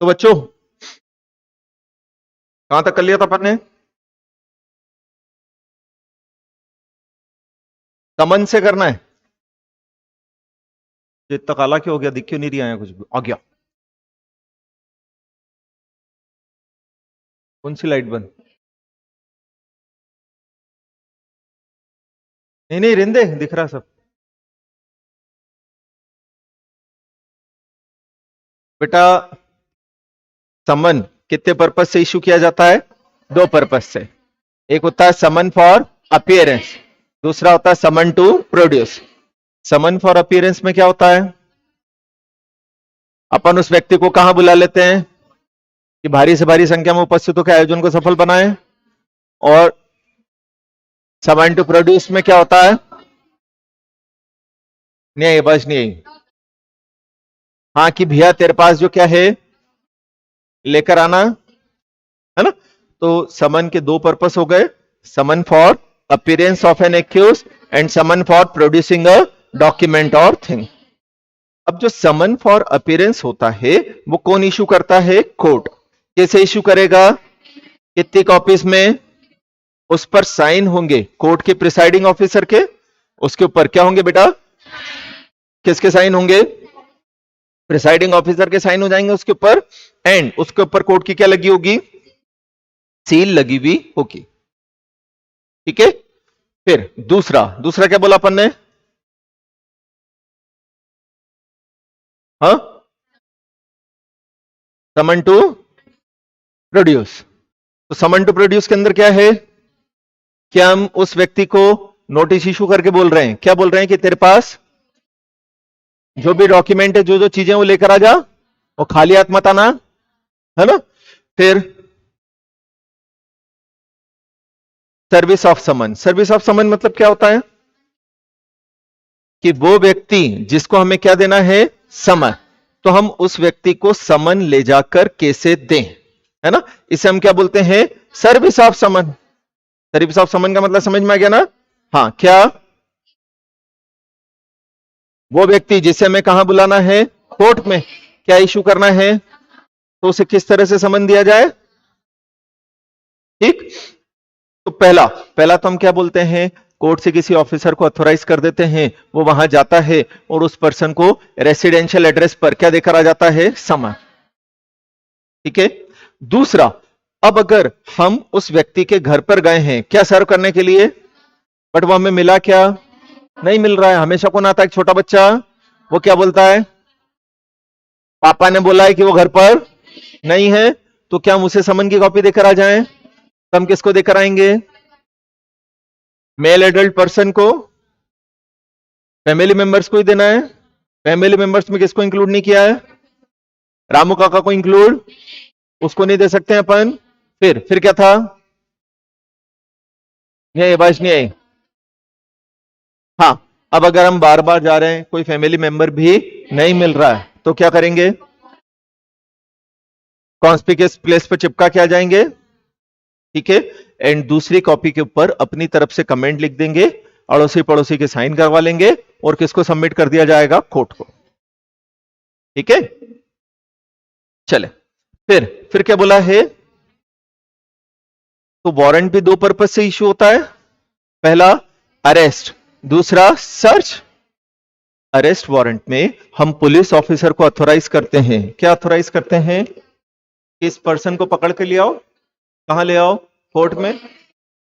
तो बच्चों कहां तक कर लिया था अपन ने? समन से करना है। ये इतना काला क्यों हो गया? दिख क्यों नहीं रही? आया कुछ भी आ गया। कौन सी लाइट बंद? नहीं नहीं रिंदे दिख रहा सब। बेटा समन कितने पर्पज से इशू किया जाता है? दो पर्पज से। एक होता है समन फॉर अपीयरेंस, दूसरा होता है summon to produce. Summon for appearance में क्या होता है? अपन उस व्यक्ति को कहां बुला लेते हैं कि भारी से भारी संख्या में उपस्थित होकर आयोजन को सफल बनाए। और समन टू प्रोड्यूस में क्या होता है? नहीं आई बस नहीं आई। हाँ कि भैया तेरे पास जो क्या है लेकर आना है ना। तो समन के दो पर्पस हो गए, summon for appearance of an accused and summon for producing a document और थिंग। अब जो समन फॉर अपीयरेंस होता है वो कौन इशू करता है? कोर्ट। कैसे इशू करेगा? कितनी कॉपीज में? उस पर साइन होंगे कोर्ट के प्रिसाइडिंग ऑफिसर के। उसके ऊपर क्या होंगे बेटा? किसके साइन होंगे? प्रिसाइडिंग ऑफिसर के साइन हो जाएंगे उसके ऊपर। एंड उसके ऊपर कोर्ट की क्या लगी होगी? सील लगी हुई होगी। ठीक है। फिर दूसरा दूसरा क्या बोला अपन ने? हाँ समन टू प्रोड्यूस। तो समन टू प्रोड्यूस के अंदर क्या है? क्या हम उस व्यक्ति को नोटिस इशू करके बोल रहे हैं? क्या बोल रहे हैं कि तेरे पास जो भी डॉक्यूमेंट है, जो जो चीजें वो लेकर आ जा, वो खाली हाथ मत आना, है ना। फिर service of summon. Service of summon मतलब क्या होता है? कि वो व्यक्ति जिसको हमें क्या देना है? समन। तो हम उस व्यक्ति को समन ले जाकर कैसे दें, है ना। इसे हम क्या बोलते हैं? Service of summon. Service of summon का मतलब समझ में आ गया ना। हाँ क्या वो व्यक्ति जिसे हमें कहां बुलाना है? कोर्ट में। क्या इशू करना है? तो उसे किस तरह से समन दिया जाए? ठीक। तो पहला पहला तो हम क्या बोलते हैं? कोर्ट से किसी ऑफिसर को अथोराइज कर देते हैं, वो वहां जाता है और उस पर्सन को रेसिडेंशियल एड्रेस पर क्या देकर आ जाता है? समन। ठीक है। दूसरा, अब अगर हम उस व्यक्ति के घर पर गए हैं क्या सर्व करने के लिए, बट वो हमें मिला क्या? नहीं मिल रहा है। हमेशा कौन आता है? एक छोटा बच्चा। वो क्या बोलता है? पापा ने बोला है कि वो घर पर नहीं है। तो क्या हम उसे समन की कॉपी देकर आ जाएं? तो हम किसको देकर आएंगे? मेल एडल्ट पर्सन को, फैमिली मेंबर्स को ही देना है। फैमिली मेंबर्स में किसको इंक्लूड नहीं किया है? रामू काका को इंक्लूड, उसको नहीं दे सकते हैं अपन। फिर क्या था? ये बात नहीं आई। हाँ अब अगर हम बार बार जा रहे हैं, कोई फैमिली मेंबर भी नहीं मिल रहा है, तो क्या करेंगे? कॉन्स्पिकुअस प्लेस पर चिपका के आ जाएंगे। ठीक है। एंड दूसरी कॉपी के ऊपर अपनी तरफ से कमेंट लिख देंगे, अड़ोसी पड़ोसी के साइन करवा लेंगे और किसको सबमिट कर दिया जाएगा? कोर्ट को। ठीक है। चले फिर क्या बोला है? तो वारंट भी दो पर्पज से इशू होता है। पहला अरेस्ट, दूसरा सर्च। अरेस्ट वारंट में हम पुलिस ऑफिसर को अथोराइज करते हैं। क्या अथोराइज करते हैं? इस पर्सन को पकड़ के ले आओ। कहां ले आओ? कोर्ट में।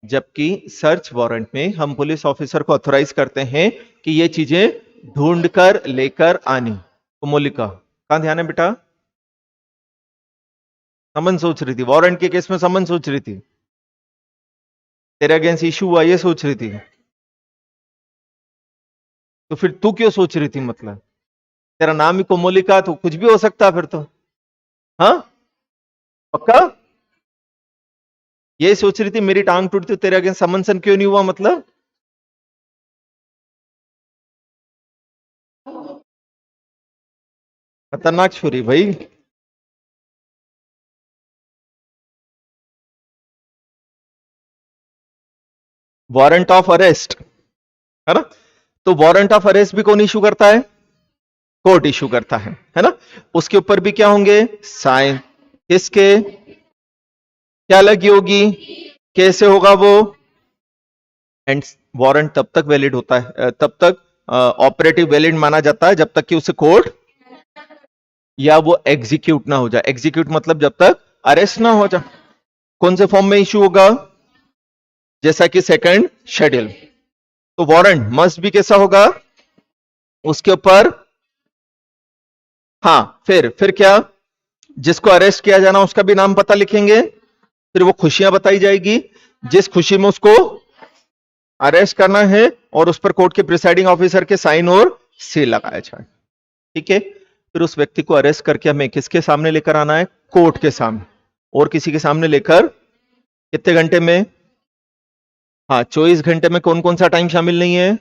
जबकि सर्च वारंट में हम पुलिस ऑफिसर को अथोराइज करते हैं कि ये चीजें ढूंढकर लेकर आनी। तो मोलिका कहां ध्यान है बेटा? समन सोच रही थी, वारंट के केस में समन सोच रही थी, तेरे अगेंस्ट इशू हुआ ये सोच रही थी। तो फिर तू क्यों सोच रही थी? मतलब तेरा नाम ही कोमोलिका, तो कुछ भी हो सकता फिर तो। हाँ पक्का ये सोच रही थी मेरी टांग टूटती, तेरे अगेंस्ट समन क्यों नहीं हुआ? मतलब खतरनाक छुरी भाई। वारंट ऑफ अरेस्ट, है ना। तो वारंट ऑफ अरेस्ट भी कौन इशू करता है? कोर्ट इशू करता है ना। उसके ऊपर भी क्या होंगे, साइन। किसके, क्या लगी होगी, कैसे होगा वो। एंड वारंट तब तक वैलिड होता है, तब तक ऑपरेटिव वैलिड माना जाता है जब तक कि उसे कोर्ट या वो एग्जीक्यूट ना हो जाए। एग्जीक्यूट मतलब जब तक अरेस्ट ना हो जाए। कौन से फॉर्म में इशू होगा, जैसा कि सेकंड शेड्यूल। तो वारंट मस्ट भी कैसा होगा, उसके ऊपर, हाँ फिर क्या, जिसको अरेस्ट किया जाना उसका भी नाम पता लिखेंगे, फिर वो खुशियां बताई जाएगी जिस खुशी में उसको अरेस्ट करना है, और उस पर कोर्ट के प्रिसाइडिंग ऑफिसर के साइन और सील लगाया जाए। ठीक है, फिर उस व्यक्ति को अरेस्ट करके हमें किसके सामने लेकर आना है, कोर्ट के सामने। और किसी के सामने लेकर कितने घंटे में, हाँ 24 घंटे में। कौन कौन सा टाइम शामिल नहीं है,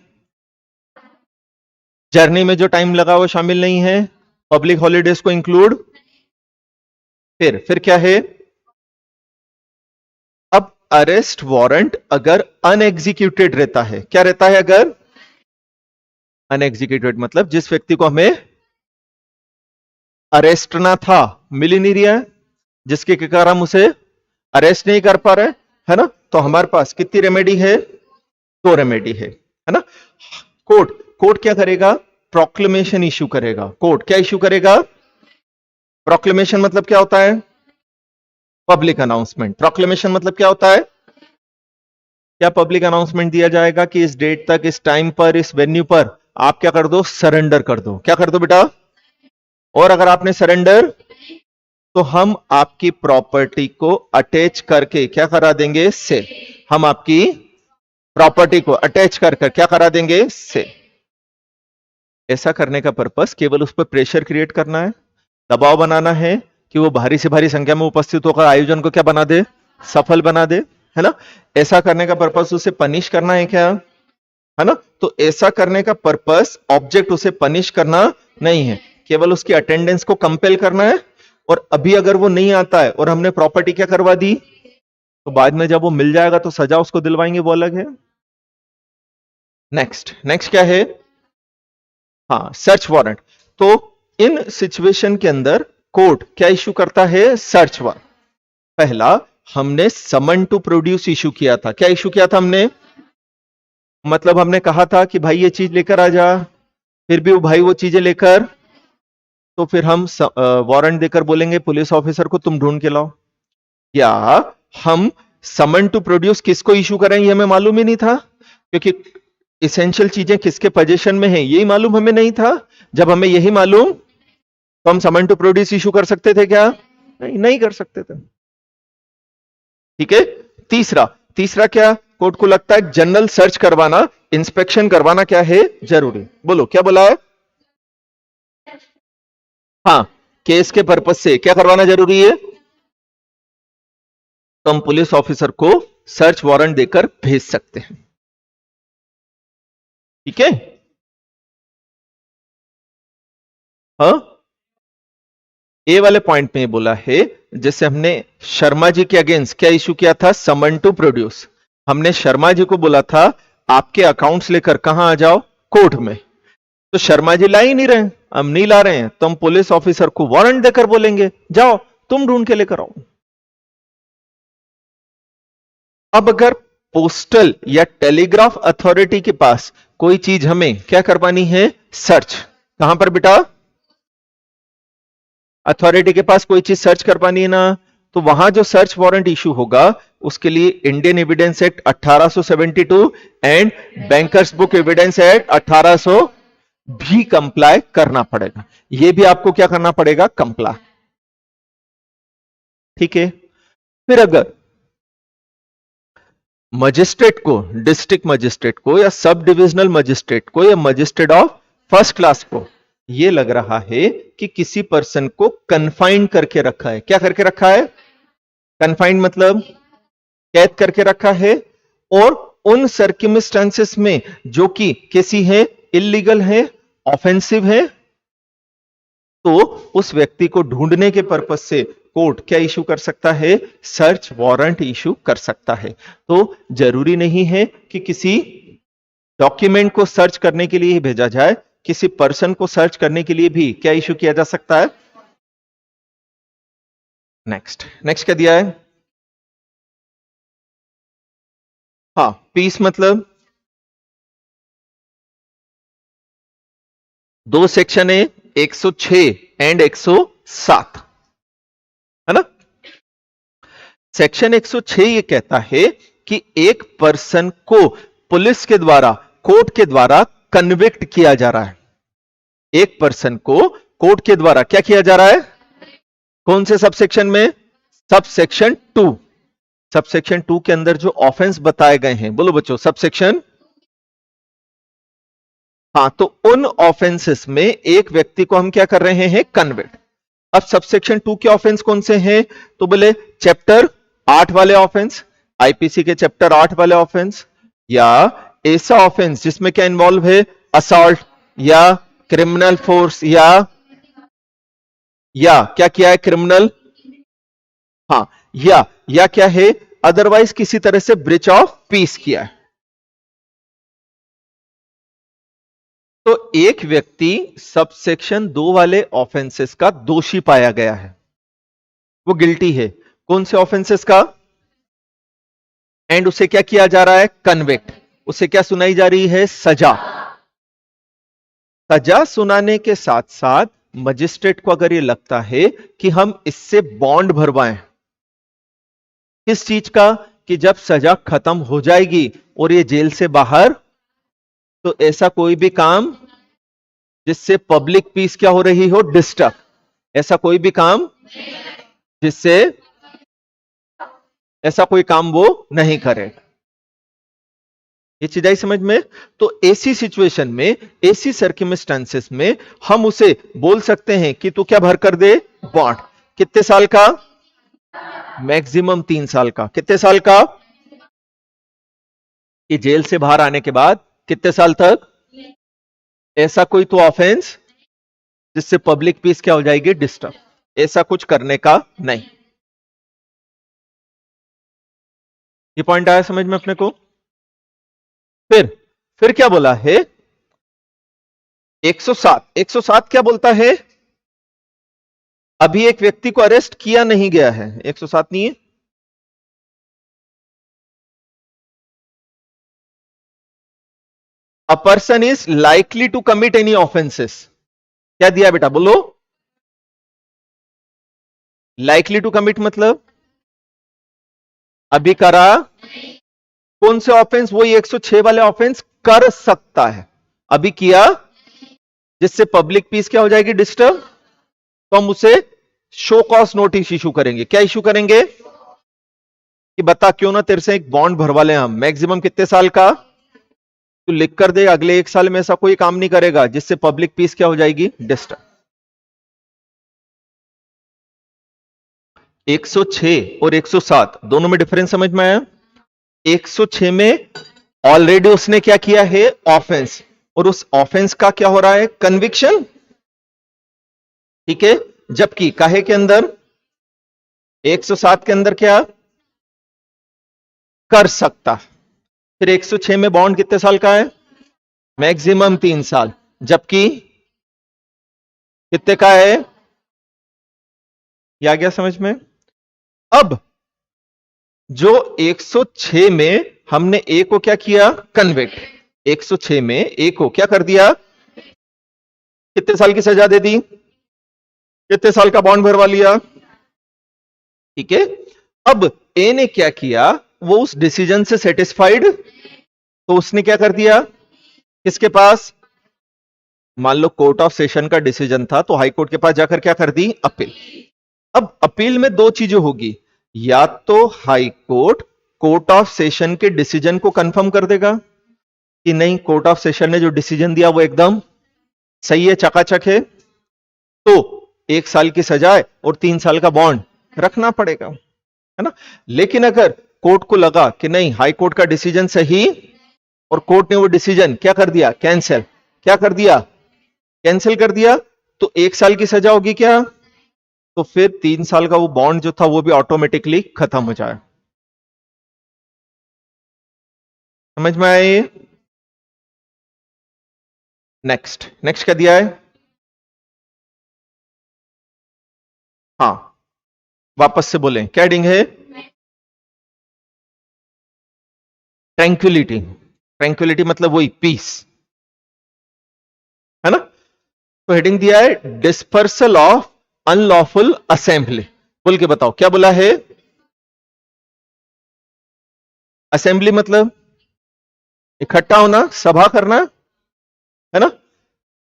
जर्नी में जो टाइम लगा वो शामिल नहीं है, पब्लिक हॉलीडेज को इंक्लूड। फिर क्या है, अब अरेस्ट वारंट अगर अनएग्जीक्यूटेड रहता है, क्या रहता है अगर अनएग्जीक्यूटेड, मतलब जिस व्यक्ति को हमें अरेस्ट ना था, मिल ही नहीं रहा है, जिसके कारण हम उसे अरेस्ट नहीं कर पा रहे, है ना। तो हमारे पास कितनी रेमेडी है, 2 रेमेडी है ना। कोर्ट क्या करेगा, प्रोक्लेमेशन इशू करेगा। कोर्ट क्या इशू करेगा, प्रोक्लेमेशन मतलब क्या होता है, पब्लिक अनाउंसमेंट। प्रोक्लेमेशन मतलब क्या होता है, क्या पब्लिक अनाउंसमेंट दिया जाएगा कि इस डेट तक, इस टाइम पर, इस वेन्यू पर आप क्या कर दो, सरेंडर कर दो। क्या कर दो बेटा, और अगर आपने सरेंडर, तो हम आपकी प्रॉपर्टी को अटैच करके क्या करा देंगे, सेल। हम आपकी प्रॉपर्टी को अटैच कर क्या करा देंगे, सेल। ऐसा करने का पर्पस केवल उस पर प्रेशर क्रिएट करना है, दबाव बनाना है कि वो भारी से भारी संख्या में उपस्थित होकर आयोजन को क्या बना दे, सफल बना दे, है ना। ऐसा करने का पर्पस उसे पनिश करना है क्या, है ना। तो ऐसा करने का पर्पस, ऑब्जेक्ट उसे पनिश करना नहीं है, केवल उसकी अटेंडेंस को कंपेल करना है। और अभी अगर वो नहीं आता है और हमने प्रॉपर्टी क्या करवा दी, तो बाद में जब वो मिल जाएगा तो सजा उसको दिलवाएंगे, वो अलग है। नेक्स्ट क्या है, हाँ सर्च वारंट। तो इन सिचुएशन के अंदर कोर्ट क्या इशू करता है, सर्च वारंट। पहला हमने समन टू प्रोड्यूस इशू किया था। क्या इशू किया था हमने, मतलब हमने कहा था कि भाई ये चीज लेकर आ जा, फिर भी वो भाई वो चीजें लेकर, तो फिर हम वारंट देकर बोलेंगे पुलिस ऑफिसर को तुम ढूंढ के लाओ। या हम समन टू प्रोड्यूस किसको इशू करें ये हमें मालूम ही नहीं था, क्योंकि इसेंशियल चीजें किसके पोजीशन में हैं यही मालूम हमें नहीं था। जब हमें यही मालूम, तो हम समन टू प्रोड्यूस इशू कर सकते थे क्या, नहीं कर सकते थे। ठीक है, तीसरा क्या, कोर्ट को लगता है जनरल सर्च करवाना, इंस्पेक्शन करवाना क्या है, जरूरी। बोलो क्या बोला है, हाँ केस के पर्पज से क्या करवाना जरूरी है, तो हम पुलिस ऑफिसर को सर्च वारंट देकर भेज सकते हैं। ठीक है, हाँ ए वाले पॉइंट में बोला है, जैसे हमने शर्मा जी के अगेंस्ट क्या इशू किया था, समन टू प्रोड्यूस। हमने शर्मा जी को बोला था आपके अकाउंट्स लेकर कहां आ जाओ, कोर्ट में। तो शर्मा जी ला ही नहीं रहे, हम नहीं ला रहे हैं, तो हम पुलिस ऑफिसर को वारंट देकर बोलेंगे जाओ तुम ढूंढ के लेकर आओ। अब अगर पोस्टल या टेलीग्राफ अथॉरिटी के पास कोई चीज हमें क्या करवानी है, सर्च, कहां पर बेटा, अथॉरिटी के पास कोई चीज सर्च करवानी है ना, तो वहां जो सर्च वारंट इशू होगा उसके लिए Indian evidence act 1872 and bankers book evidence act 1800 भी कंप्लाई करना पड़ेगा। यह भी आपको क्या करना पड़ेगा, कंप्लाई। ठीक है, फिर अगर मजिस्ट्रेट को, डिस्ट्रिक्ट मजिस्ट्रेट को या सब डिविजनल मजिस्ट्रेट को या मजिस्ट्रेट ऑफ फर्स्ट क्लास को यह लग रहा है कि किसी पर्सन को कन्फाइंड करके रखा है, क्या करके रखा है, कन्फाइंड मतलब कैद करके रखा है, और उन सर्कमस्टेंसेस में जो कि कैसी है, इलीगल है, ऑफेंसिव है, तो उस व्यक्ति को ढूंढने के पर्पस से कोर्ट क्या इशू कर सकता है, सर्च वारंट इशू कर सकता है। तो जरूरी नहीं है कि किसी डॉक्यूमेंट को सर्च करने के लिए ही भेजा जाए, किसी पर्सन को सर्च करने के लिए भी क्या इशू किया जा सकता है? नेक्स्ट क्या दिया है? हाँ, पीस मतलब दो सेक्शन है, 106 एंड 107, है ना? सेक्शन 106 ये कहता है कि एक पर्सन को पुलिस के द्वारा, कोर्ट के द्वारा कन्विक्ट किया जा रहा है। एक पर्सन को कोर्ट के द्वारा क्या किया जा रहा है? कौन से सबसेक्शन में? सबसेक्शन 2। सबसेक्शन 2 के अंदर जो ऑफेंस बताए गए हैं, बोलो बच्चों, सबसेक्शन। हाँ, तो उन ऑफेंसेस में एक व्यक्ति को हम क्या कर रहे हैं? कन्विक्ट। अब सबसेक्शन 2 के ऑफेंस कौन से हैं? तो बोले चैप्टर 8 वाले ऑफेंस, आईपीसी के चैप्टर 8 वाले ऑफेंस, या ऐसा ऑफेंस जिसमें क्या इन्वॉल्व है? असॉल्ट या क्रिमिनल फोर्स, या क्या किया है? क्रिमिनल, हाँ, या क्या है? अदरवाइज किसी तरह से ब्रीच ऑफ पीस किया है। तो एक व्यक्ति सबसेक्शन 2 वाले ऑफेंसेस का दोषी पाया गया है, वो गिल्टी है। कौन से ऑफेंसेस का? एंड उसे क्या किया जा रहा है? कन्विक्ट। उसे क्या सुनाई जा रही है? सजा। सजा सुनाने के साथ साथ मजिस्ट्रेट को अगर ये लगता है कि हम इससे बॉन्ड भरवाएं, किस चीज का? कि जब सजा खत्म हो जाएगी और ये जेल से बाहर, तो ऐसा कोई भी काम जिससे पब्लिक पीस क्या हो रही हो? डिस्टर्ब। ऐसा कोई भी काम जिससे, ऐसा कोई काम वो नहीं करे। ये चीज आई समझ में? तो ऐसी सिचुएशन में, ऐसी सर्कमस्टेंसेस में हम उसे बोल सकते हैं कि तू क्या भर कर दे? बॉन्ड। कितने साल का? मैक्सिमम 3 साल का। कितने साल का? कि जेल से बाहर आने के बाद कितने साल तक? ऐसा कोई तो ऑफेंस जिससे पब्लिक पीस क्या हो जाएगी? डिस्टर्ब। ऐसा कुछ करने का नहीं। ये पॉइंट आया समझ में अपने को? फिर क्या बोला है? 107 क्या बोलता है? अभी एक व्यक्ति को अरेस्ट किया नहीं गया है, 107 नहीं है। A person is likely to commit any offences. क्या दिया बेटा? बोलो। लाइकली टू कमिट मतलब अभी करा। कौन से ऑफेंस? वही 106 वाले ऑफेंस कर सकता है। अभी किया जिससे पब्लिक पीस क्या हो जाएगी? डिस्टर्ब। तो हम उसे शो कॉज नोटिस इशू करेंगे। क्या इशू करेंगे? कि बता क्यों ना तेरे से एक बॉन्ड भरवा ले हम, मैक्सिमम कितने साल का? तू लिख कर दे अगले 1 साल में ऐसा कोई काम नहीं करेगा जिससे पब्लिक पीस क्या हो जाएगी? डिस्टर्ब। 106 और 107 दोनों में डिफरेंस समझ में आया? 106 में ऑलरेडी उसने क्या किया है? ऑफेंस, और उस ऑफेंस का क्या हो रहा है? कन्विक्शन। ठीक है, जबकि काहे के अंदर? 107 के अंदर क्या कर सकता। फिर 106 में बॉन्ड कितने साल का है? मैक्सिमम 3 साल, जबकि कितने का है? ये आ गया समझ में? अब जो 106 में हमने ए को क्या किया? कन्विक्ट। 106 में ए को क्या कर दिया? कितने साल की सजा दे दी? कितने साल का बॉन्ड भरवा लिया? ठीक है, अब ए ने क्या किया? वो उस डिसीजन से सेटिस्फाइड, तो उसने क्या कर दिया? किसके पास? मान लो कोर्ट ऑफ सेशन का डिसीजन था, तो हाई कोर्ट के पास जाकर क्या कर दी? अपील। अब अपील में दो चीजें होगी, या तो high court court of session के डिसीजन को कंफर्म कर देगा कि नहीं, कोर्ट ऑफ सेशन ने जो डिसीजन दिया वो एकदम सही है, चकाचक है, तो 1 साल की सजा है और 3 साल का बॉन्ड रखना पड़ेगा, है ना? लेकिन अगर कोर्ट को लगा कि नहीं, हाई कोर्ट का डिसीजन सही, और कोर्ट ने वो डिसीजन क्या कर दिया? कैंसिल। क्या कर दिया? कैंसिल कर दिया, तो 1 साल की सजा होगी क्या? तो फिर 3 साल का वो बॉन्ड जो था वो भी ऑटोमेटिकली खत्म हो जाए। समझ में आए? नेक्स्ट नेक्स्ट क्या दिया है? हाँ, वापस से बोलें, क्या हेडिंग है? ट्रैंक्विलिटी। ट्रैंक्विलिटी मतलब वही पीस, है ना? तो हेडिंग दिया है डिस्पर्सल ऑफ अनलॉफुल असेंबली। बोल के बताओ क्या बोला है? असेंबली मतलब इकट्ठा होना, सभा करना, है ना?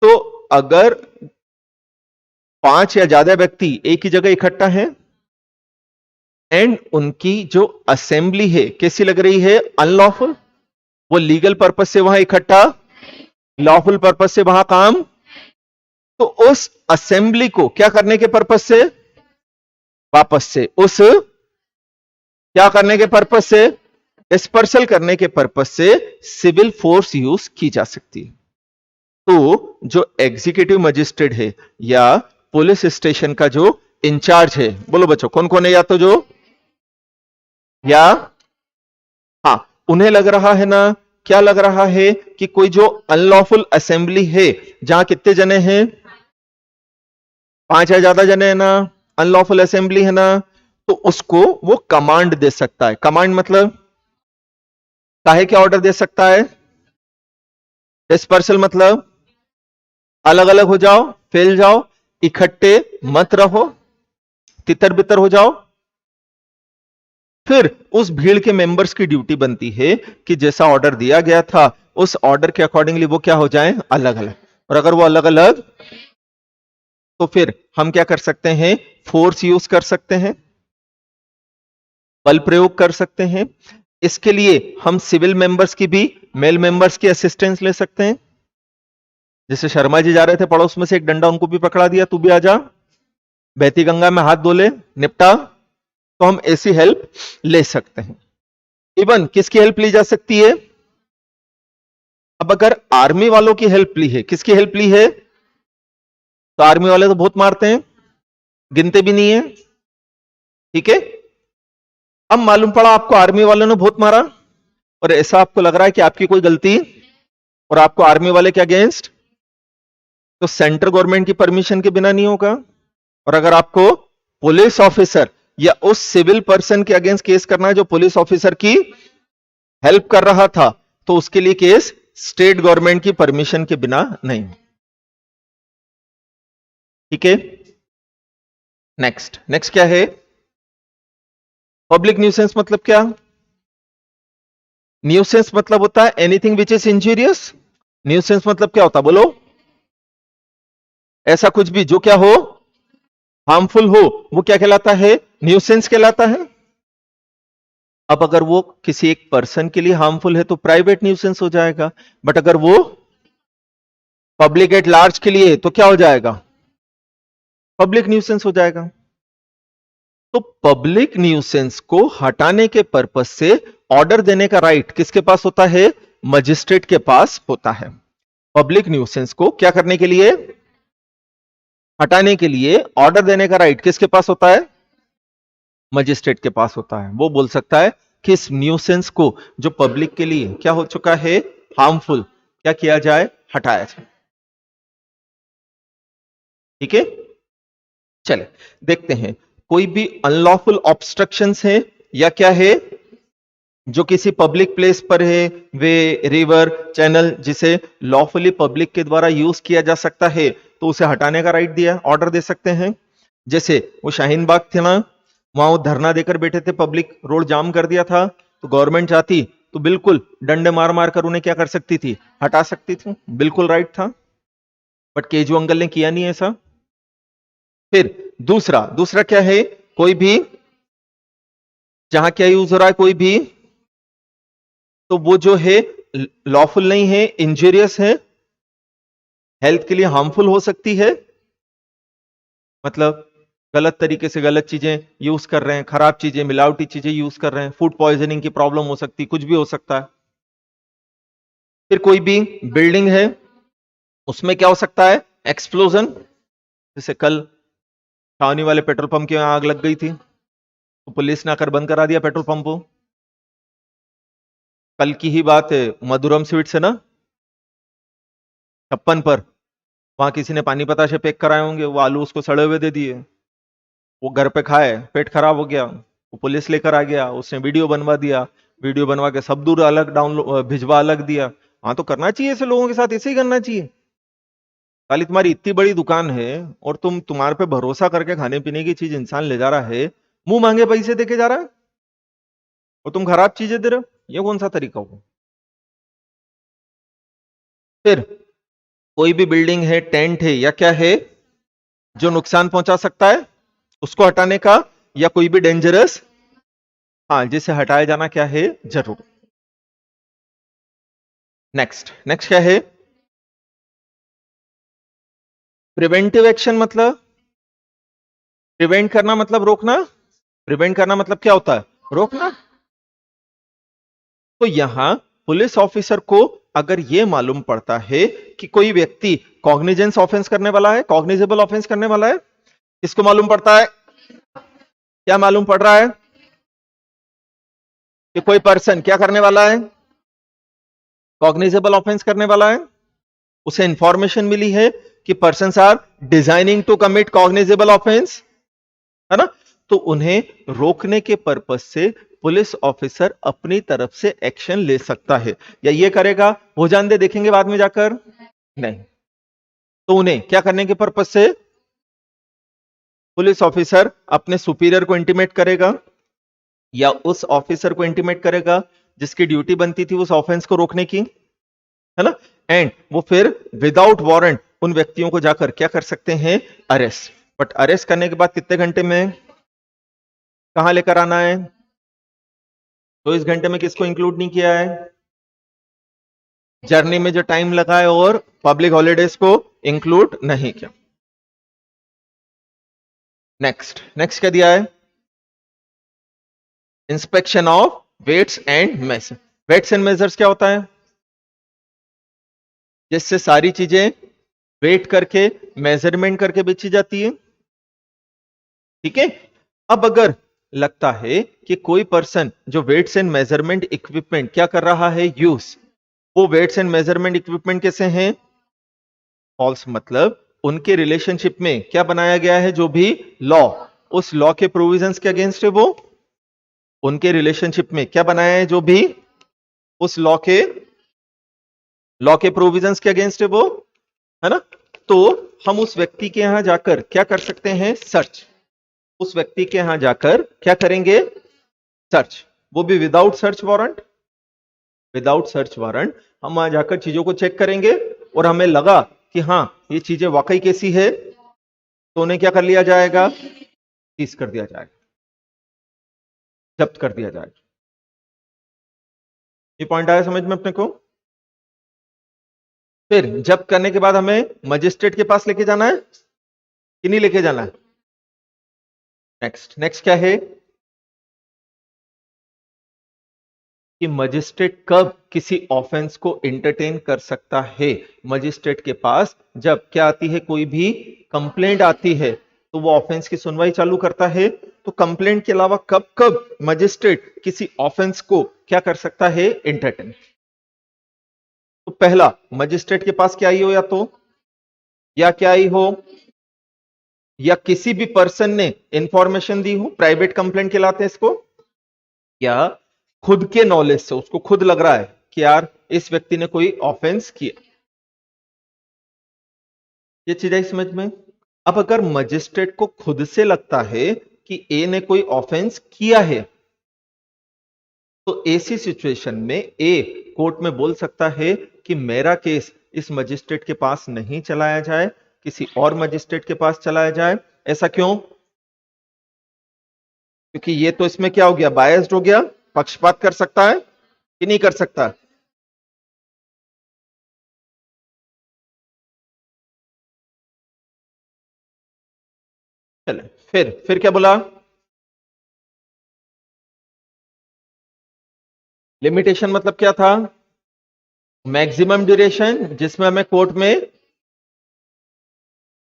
तो अगर 5 या ज्यादा व्यक्ति एक ही जगह इकट्ठा हैं एंड उनकी जो असेंबली है कैसी लग रही है? अनलॉफुल। वो लीगल पर्पज से वहां इकट्ठा, लॉफुल पर्पज से वहां काम, तो उस असेंबली को क्या करने के पर्पज से? वापस से उस क्या करने के पर्पज से? डिस्पर्सल करने के पर्पज से सिविल फोर्स यूज की जा सकती है। तो जो एग्जीक्यूटिव मजिस्ट्रेट है या पुलिस स्टेशन का जो इंचार्ज है, बोलो बच्चों कौन कौन है? या तो जो, या हाँ, उन्हें लग रहा है ना, क्या लग रहा है कि कोई जो अनलॉफुल असेंबली है जहां कितने जने हैं? 5 या ज्यादा जने हैं ना, अनलॉफुल असेंबली है ना, तो उसको वो कमांड दे सकता है। कमांड मतलब काहे क्या ऑर्डर दे सकता है? डिस्पर्सल मतलब अलग अलग हो जाओ, फैल जाओ, इकट्ठे मत रहो, तितर बितर हो जाओ। फिर उस भीड़ के मेंबर्स की ड्यूटी बनती है कि जैसा ऑर्डर दिया गया था उस ऑर्डर के अकॉर्डिंगली वो क्या हो जाएं? अलग अलग। और अगर वो अलग अलग, तो फिर हम क्या कर सकते हैं? फोर्स यूज कर सकते हैं, बल प्रयोग कर सकते हैं। इसके लिए हम सिविल मेंबर्स की भी, मेल मेंबर्स की असिस्टेंस ले सकते हैं। जैसे शर्मा जी जा रहे थे पड़ोस में से एक डंडा उनको भी पकड़ा दिया, तू भी आजा, बहती गंगा में हाथ धो ले, निपटा। तो हम ऐसी हेल्प ले सकते हैं। इवन किसकी हेल्प ली जा सकती है? अब अगर आर्मी वालों की हेल्प ली है, किसकी हेल्प ली है? तो आर्मी वाले तो बहुत मारते हैं, गिनते भी नहीं है, ठीक है? अब मालूम पड़ा आपको आर्मी वालों ने बहुत मारा और ऐसा आपको लग रहा है कि आपकी कोई गलती और आपको आर्मी वाले के अगेंस्ट, तो सेंट्रल गवर्नमेंट की परमिशन के बिना नहीं होगा। और अगर आपको पुलिस ऑफिसर या उस सिविल पर्सन के अगेंस्ट केस करना है जो पुलिस ऑफिसर की हेल्प कर रहा था, तो उसके लिए केस स्टेट गवर्नमेंट की परमिशन के बिना नहीं, ठीक है? नेक्स्ट नेक्स्ट क्या है? पब्लिक न्यूसेंस मतलब क्या? न्यूसेंस मतलब होता है anything which is injurious. Nuisance मतलब क्या होता है? बोलो। ऐसा कुछ भी जो क्या हो? हार्मफुल हो, वो क्या कहलाता है? न्यूसेंस कहलाता है। अब अगर वो किसी एक पर्सन के लिए हार्मफुल है तो प्राइवेट न्यूसेंस हो जाएगा, बट अगर वो पब्लिक एट लार्ज के लिए तो क्या हो जाएगा? पब्लिक न्यूसेंस हो जाएगा। तो पब्लिक न्यूसेंस को हटाने के पर्पस से ऑर्डर देने का राइट किसके पास होता है? मजिस्ट्रेट के पास होता है। पब्लिक न्यूसेंस को क्या करने के लिए? हटाने के लिए ऑर्डर देने का राइट किसके पास होता है? मजिस्ट्रेट के पास होता है। वो बोल सकता है कि इस न्यूसेंस को जो पब्लिक के लिए क्या हो चुका है? हार्मफुल, क्या किया जाए? हटाया जाए, ठीक है? चले देखते हैं। कोई भी अनलॉफुल ऑब्स्ट्रक्शंस है या क्या है जो किसी पब्लिक प्लेस पर है, वे, रिवर, चैनल, जिसे लॉफुली पब्लिक के द्वारा यूज किया जा सकता है, तो उसे हटाने का राइट दिया, ऑर्डर दे सकते हैं। जैसे वो शाहीन बाग थे ना, वहां वो धरना देकर बैठे थे, पब्लिक रोड जाम कर दिया था, तो गवर्नमेंट चाहती तो बिल्कुल डंडे मार मार कर उन्हें क्या कर सकती थी? हटा सकती थी, बिल्कुल राइट था। बट केजू अंकल ने किया नहीं ऐसा। फिर दूसरा दूसरा क्या है? कोई भी जहां क्या यूज हो रहा है, कोई भी, तो वो जो है लॉफुल नहीं है, इंजूरियस है, हेल्थ के लिए हार्मफुल हो सकती है, मतलब गलत तरीके से गलत चीजें यूज कर रहे हैं, खराब चीजें, मिलावटी चीजें यूज कर रहे हैं, फूड पॉइजनिंग की प्रॉब्लम हो सकती है, कुछ भी हो सकता है। फिर कोई भी बिल्डिंग है, उसमें क्या हो सकता है? एक्सप्लोजन। जैसे कल छावनी वाले पेट्रोल पंप की आग लग गई थी, तो पुलिस ने आकर बंद करा दिया पेट्रोल पंप को। कल की ही बात है, मधुरम स्वीट्स है ना, 56 पर वहां किसी ने पानी पताशे पैक कराए होंगे, वो आलू उसको सड़े हुए दे दिए, वो घर पे खाए, पेट खराब हो गया, वो पुलिस लेकर आ गया, उसने वीडियो बनवा दिया, वीडियो बनवा के सब दूर अलग डाउनलोड भिजवा अलग दिया। हाँ तो करना चाहिए ऐसे लोगों के साथ, ऐसे ही करना चाहिए। खाली तुम्हारी इतनी बड़ी दुकान है और तुम्हारे पे भरोसा करके खाने पीने की चीज इंसान ले जा रहा है, मुंह मांगे पैसे देके जा रहा है और तुम खराब चीजें दे रहे हो, ये कौन सा तरीका हुआ? फिर कोई भी बिल्डिंग है, टेंट है या क्या है जो नुकसान पहुंचा सकता है, उसको हटाने का, या कोई भी डेंजरस, हाँ, जिसे हटाया जाना क्या है, जरूर। नेक्स्ट नेक्स्ट क्या है? प्रिवेंटिव एक्शन मतलब प्रिवेंट करना, मतलब रोकना। प्रिवेंट करना मतलब क्या होता है? रोकना। तो यहां पुलिस ऑफिसर को अगर यह मालूम पड़ता है कि कोई व्यक्ति कॉग्निजेंस ऑफेंस करने वाला है, कॉग्निजेबल ऑफेंस करने वाला है, किसको मालूम पड़ता है? क्या मालूम पड़ रहा है? कि कोई पर्सन क्या करने वाला है? कॉग्निजेबल ऑफेंस करने वाला है। उसे इंफॉर्मेशन मिली है कि persons are designing to commit cognizable offence, है ना? तो उन्हें रोकने के पर्पस से पुलिस ऑफिसर अपनी तरफ से एक्शन ले सकता है। या ये करेगा, हो जान दे, देखेंगे बाद में जाकर, नहीं। तो उन्हें क्या करने के पर्पस से पुलिस ऑफिसर अपने सुपीरियर को इंटीमेट करेगा या उस ऑफिसर को इंटीमेट करेगा जिसकी ड्यूटी बनती थी उस ऑफेंस को रोकने की, है ना? एंड वो फिर विदाउट वारंट उन व्यक्तियों को जाकर क्या कर सकते हैं? अरेस्ट। बट अरेस्ट करने के बाद कितने घंटे में कहां लेकर आना है? तो इस घंटे में किसको इंक्लूड नहीं किया है? जर्नी में जो टाइम लगा है और पब्लिक हॉलीडेज को इंक्लूड नहीं किया। नेक्स्ट नेक्स्ट क्या दिया है? Inspection of weights and measure. Weights and measures क्या होता है? जिससे सारी चीजें वेट करके मेजरमेंट करके बेची जाती है, ठीक है? अब अगर लगता है कि कोई पर्सन जो वेट्स एंड मेजरमेंट इक्विपमेंट क्या कर रहा है, यूज, वो वेट्स एंड मेजरमेंट इक्विपमेंट कैसे हैं? फॉल्स। मतलब उनके रिलेशनशिप में क्या बनाया गया है, जो भी लॉ, उस लॉ के प्रोविजंस के अगेंस्ट है वो। उनके रिलेशनशिप में क्या बनाया है, जो भी उस लॉ के प्रोविजंस के अगेंस्ट है वो, है ना? तो हम उस व्यक्ति के यहां जाकर क्या कर सकते हैं? सर्च। उस व्यक्ति के यहां जाकर क्या करेंगे? सर्च। वो भी without search warrant. Without search warrant हम वहां जाकर चीजों को चेक करेंगे और हमें लगा कि हां ये चीजें वाकई कैसी है, तो उन्हें क्या कर लिया जाएगा? सीज कर दिया जाएगा, जब्त कर दिया जाएगा। ये पॉइंट आया समझ में अपने को? फिर जब्त करने के बाद हमें मजिस्ट्रेट के पास लेके जाना है कि नहीं लेके जाना है? नेक्स्ट नेक्स्ट क्या है कि मजिस्ट्रेट कब किसी ऑफेंस को एंटरटेन कर सकता है? मजिस्ट्रेट के पास जब क्या आती है, कोई भी कंप्लेंट आती है तो वो ऑफेंस की सुनवाई चालू करता है। तो कंप्लेंट के अलावा कब कब मजिस्ट्रेट किसी ऑफेंस को क्या कर सकता है? एंटरटेन। तो पहला, मजिस्ट्रेट के पास क्या आई हो, या क्या आई हो, या किसी भी पर्सन ने इंफॉर्मेशन दी हो, प्राइवेट कंप्लेंट कहलाते हैं इसको, या खुद के नॉलेज से उसको खुद लग रहा है कि यार इस व्यक्ति ने कोई ऑफेंस किया। ये चीज आई समझ में? अब अगर मजिस्ट्रेट को खुद से लगता है कि ए ने कोई ऑफेंस किया है, तो ऐसी सिचुएशन में ए कोर्ट में बोल सकता है कि मेरा केस इस मजिस्ट्रेट के पास नहीं चलाया जाए, किसी और मजिस्ट्रेट के पास चलाया जाए। ऐसा क्यों? क्योंकि ये तो इसमें क्या हो गया? बायस्ड हो गया। पक्षपात कर सकता है कि नहीं कर सकता? चले, फिर क्या बोला? लिमिटेशन मतलब क्या था? मैक्सिमम ड्यूरेशन, जिसमें हमें कोर्ट में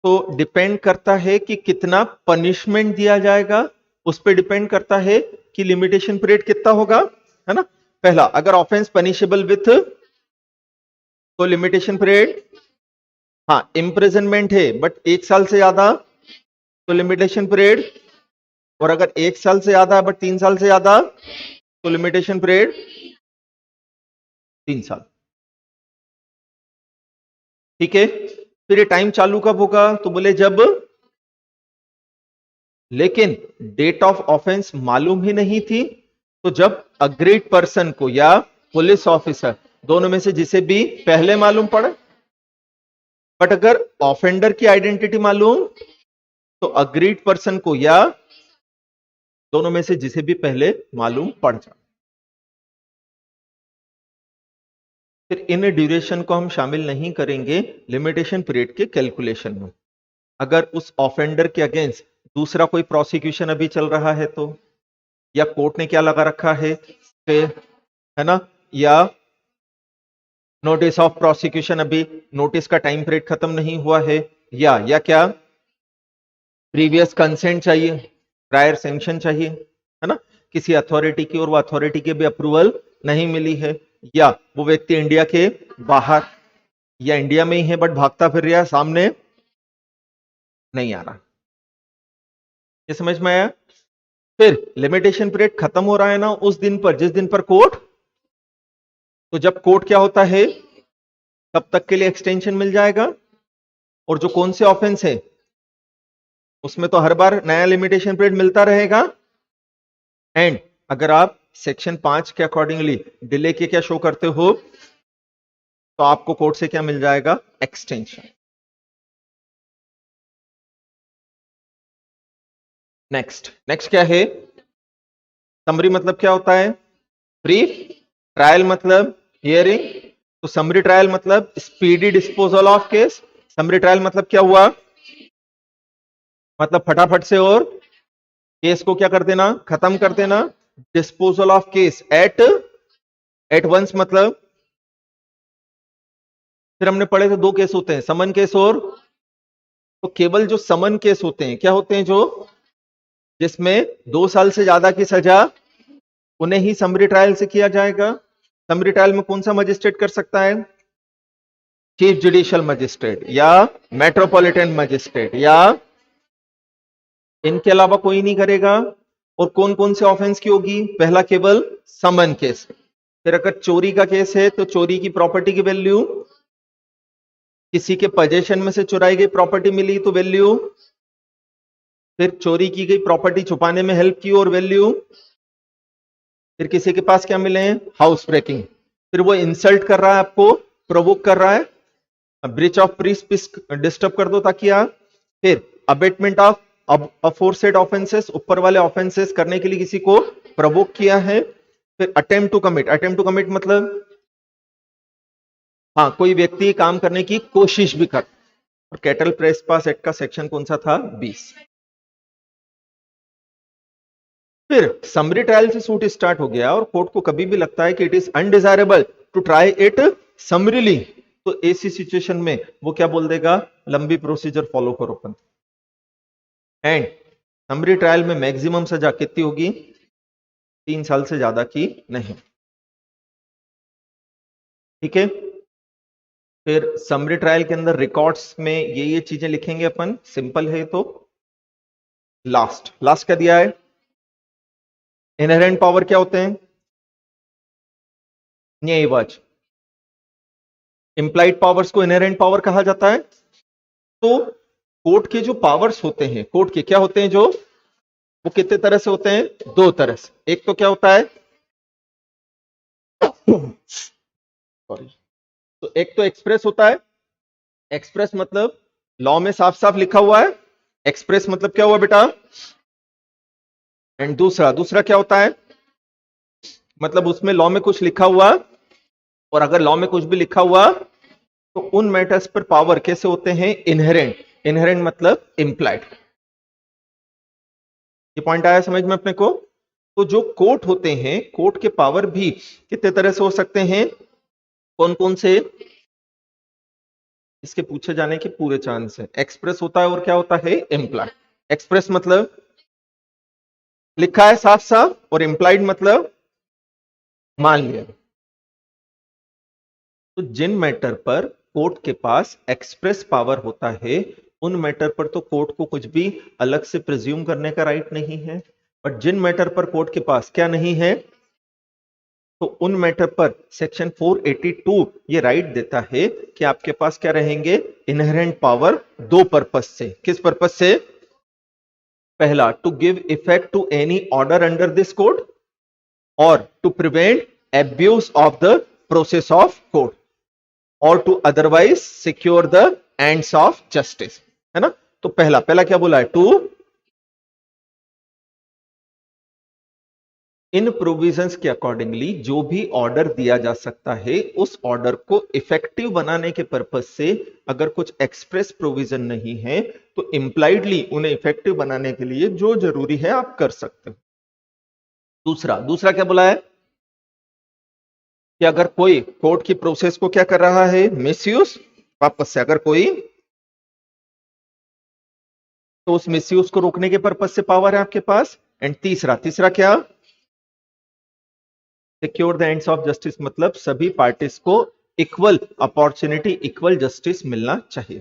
तो डिपेंड करता है कि कितना पनिशमेंट दिया जाएगा, उस पर डिपेंड करता है कि लिमिटेशन पीरियड कितना होगा, है ना? पहला, अगर ऑफेंस पनिशेबल विथ, तो लिमिटेशन पीरियड हाँ, इम्प्रिजनमेंट है बट 1 साल से ज्यादा तो लिमिटेशन पीरियड, और अगर 1 साल से ज्यादा बट 3 साल से ज्यादा तो लिमिटेशन पीरियड 3 साल। ठीक है, फिर ये टाइम चालू कब होगा, तो बोले जब, लेकिन डेट ऑफ ऑफेंस मालूम ही नहीं थी, तो जब अग्रीड पर्सन को या पुलिस ऑफिसर दोनों में से जिसे भी पहले मालूम पड़े। बट अगर ऑफेंडर की आइडेंटिटी मालूम तो अग्रीड पर्सन को या दोनों में से जिसे भी पहले मालूम पड़ जाए। फिर इन ड्यूरेशन को हम शामिल नहीं करेंगे लिमिटेशन पीरियड के कैलकुलेशन में। अगर उस ऑफेंडर के अगेंस्ट दूसरा कोई प्रोसिक्यूशन अभी चल रहा है तो, या कोर्ट ने क्या लगा रखा है, है ना, या नोटिस ऑफ प्रोसिक्यूशन, अभी नोटिस का टाइम पीरियड खत्म नहीं हुआ है, या क्या प्रीवियस कंसेंट चाहिए, प्रायर सैंक्शन चाहिए, है ना, किसी अथॉरिटी की, और वो अथॉरिटी की भी अप्रूवल नहीं मिली है, या वो व्यक्ति इंडिया के बाहर या इंडिया में ही है बट भागता फिर रहा, सामने नहीं आ रहा। ये समझ में आया। फिर लिमिटेशन पीरियड खत्म हो रहा है ना उस दिन पर जिस दिन पर कोर्ट, तो जब कोर्ट क्या होता है तब तक के लिए एक्सटेंशन मिल जाएगा, और जो कौन से ऑफेंस है उसमें तो हर बार नया लिमिटेशन पीरियड मिलता रहेगा। एंड अगर आप सेक्शन 5 के अकॉर्डिंगली डिले के क्या शो करते हो तो आपको कोर्ट से क्या मिल जाएगा, एक्सटेंशन। नेक्स्ट क्या है, समरी मतलब क्या होता है, ब्रीफ, ट्रायल मतलब हियरिंग, तो समरी ट्रायल मतलब speedy disposal of case. Summary trial मतलब क्या हुआ, मतलब फटाफट से और केस को क्या कर देना, खत्म कर देना। Disposal of case at once मतलब, फिर हमने पढ़े थे 2 केस होते हैं, समन केस और, तो केवल जो समन केस होते हैं क्या होते हैं, जो जिसमें 2 साल से ज्यादा की सजा, उन्हें ही समरी ट्रायल से किया जाएगा। समरी ट्रायल में कौन सा मजिस्ट्रेट कर सकता है, चीफ जुडिशियल मजिस्ट्रेट या मेट्रोपॉलिटन मजिस्ट्रेट, या इनके अलावा कोई नहीं करेगा। और कौन कौन से ऑफेंस की होगी, पहला केवल समन केस। फिर अगर चोरी का केस है तो चोरी की प्रॉपर्टी की वैल्यू, किसी के पोजेशन में से चुराई गई प्रॉपर्टी मिली तो वैल्यू, फिर चोरी की गई प्रॉपर्टी छुपाने में हेल्प की और वैल्यू, फिर किसी के पास क्या मिले हैं, हाउस ब्रेकिंग, फिर वो इंसल्ट कर रहा है आपको, प्रोवोक कर रहा है, ब्रीच ऑफ पीस डिस्टर्ब कर दो ताकि आप, फिर अबेटमेंट ऑफ अफोरसेड ऑफेंसेस, ऊपर वाले ऑफेंसेस करने के लिए किसी को प्रोवोक किया है, फिर अटेम्प्ट टू कमिट मतलब हाँ कोई व्यक्ति काम करने की कोशिश भी कर। और कैटल प्रेस पास एक्ट का सेक्शन कौन सा था, 20। फिर समरी ट्रायल से सूट स्टार्ट हो गया और कोर्ट को कभी भी लगता है कि it is undesirable to try it summarily, तो ऐसी सिचुएशन में वो क्या बोल देगा, लंबी प्रोसीजर फॉलो करो अपन। एंड समरी ट्रायल में मैक्सिमम सजा कितनी होगी, 3 साल से ज्यादा की नहीं। ठीक है, फिर समरी ट्रायल के अंदर रिकॉर्ड्स में ये चीजें लिखेंगे अपन, सिंपल है। तो लास्ट क्या दिया है, इनहेरेंट पावर क्या होते हैं, न्यायवाच। इंप्लाइड पावर्स को इनहेरेंट पावर कहा जाता है। तो कोर्ट के जो पावर्स होते हैं, कोर्ट के क्या होते हैं, जो वो कितने तरह से होते हैं, 2 तरह से। एक तो क्या होता है सॉरी, तो एक तो एक्सप्रेस होता है। एक्सप्रेस मतलब लॉ में साफ साफ लिखा हुआ है, एक्सप्रेस मतलब क्या हुआ बेटा। एंड दूसरा क्या होता है, मतलब उसमें लॉ में कुछ लिखा हुआ, और अगर लॉ में कुछ भी लिखा हुआ तो उन मैटर्स पर पावर कैसे होते हैं, इनहेरेंट मतलब इंप्लाइड। ये पॉइंट आया समझ में अपने को। तो जो कोर्ट होते हैं, कोर्ट के पावर भी कितने तरह से हो सकते हैं, कौन कौन से, इसके पूछे जाने के पूरे चांस है। एक्सप्रेस होता है और क्या होता है, इंप्लाइड। एक्सप्रेस मतलब लिखा है साफ साफ, और इंप्लाइड मतलब मान लिया। तो जिन मैटर पर कोर्ट के पास एक्सप्रेस पावर होता है, उन मैटर पर तो कोर्ट को कुछ भी अलग से प्रिज्यूम करने का राइट नहीं है। बट जिन मैटर पर कोर्ट के पास क्या नहीं है, तो उन मैटर पर सेक्शन 482 ये राइट देता है कि आपके पास क्या रहेंगे, इनहेरेंट पावर, दो पर्पस से। किस पर्पस से? पहला, to give effect to any order under this code, और to prevent abuse of the process of court, और to otherwise secure the ends of justice, है ना। तो पहला क्या बोला है? टू, इन प्रोविजंस के अकॉर्डिंगली जो भी ऑर्डर दिया जा सकता है, उस ऑर्डर को इफेक्टिव बनाने के पर्पज से अगर कुछ एक्सप्रेस प्रोविजन नहीं है, तो इंप्लाइडली उन्हें इफेक्टिव बनाने के लिए जो जरूरी है आप कर सकते हो। दूसरा क्या बोला है कि अगर कोई कोर्ट की प्रोसेस को क्या कर रहा है, मिसयूज, वापस से अगर कोई, तो उस मिसयूज को रोकने के पर्पज से पावर है आपके पास। एंड तीसरा क्या, secure the ends of justice, मतलब सभी पार्टीज को इक्वल अपॉर्चुनिटी, इक्वल जस्टिस मिलना चाहिए,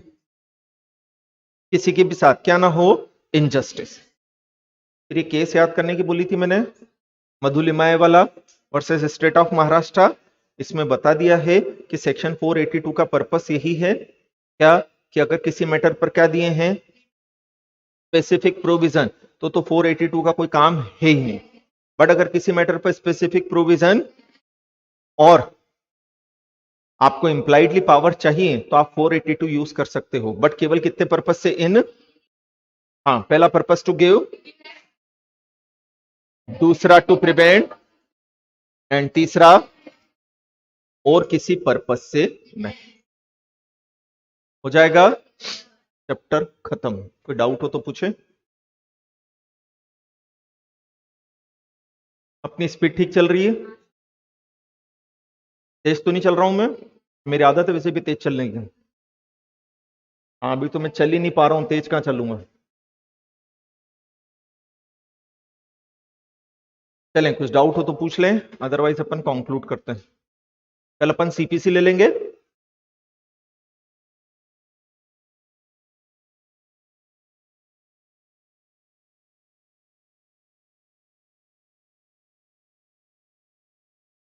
किसी के भी साथ क्या ना हो, इनजस्टिस। फिर ये केस याद करने की बोली थी मैंने, मधुलिमाय वाला वर्सेस स्टेट ऑफ महाराष्ट्र। इसमें बता दिया है कि सेक्शन 482 का पर्पस यही है क्या, कि अगर किसी मैटर पर क्या दिए हैं, स्पेसिफिक प्रोविजन, तो 482 का कोई काम है ही नहीं। बट अगर किसी मैटर पर स्पेसिफिक प्रोविजन और आपको इंप्लाइडली पावर चाहिए, तो आप 482 यूज कर सकते हो, बट केवल कितने पर्पज से? पहला पर्पस टू गिव, दूसरा टू प्रिवेंट, एंड तीसरा और किसी पर्पस से नहीं। हो जाएगा, चैप्टर खत्म। कोई डाउट हो तो पूछे। अपनी स्पीड ठीक चल रही है? तेज तो नहीं चल रहा हूं मैं? मेरी आदत है वैसे भी तेज चलने की। अभी तो मैं चल ही नहीं पा रहा हूं, तेज कहां चलूंगा। चलें, कुछ डाउट हो तो पूछ लें, अदरवाइज अपन कंक्लूड करते हैं। कल अपन सीपीसी ले लेंगे।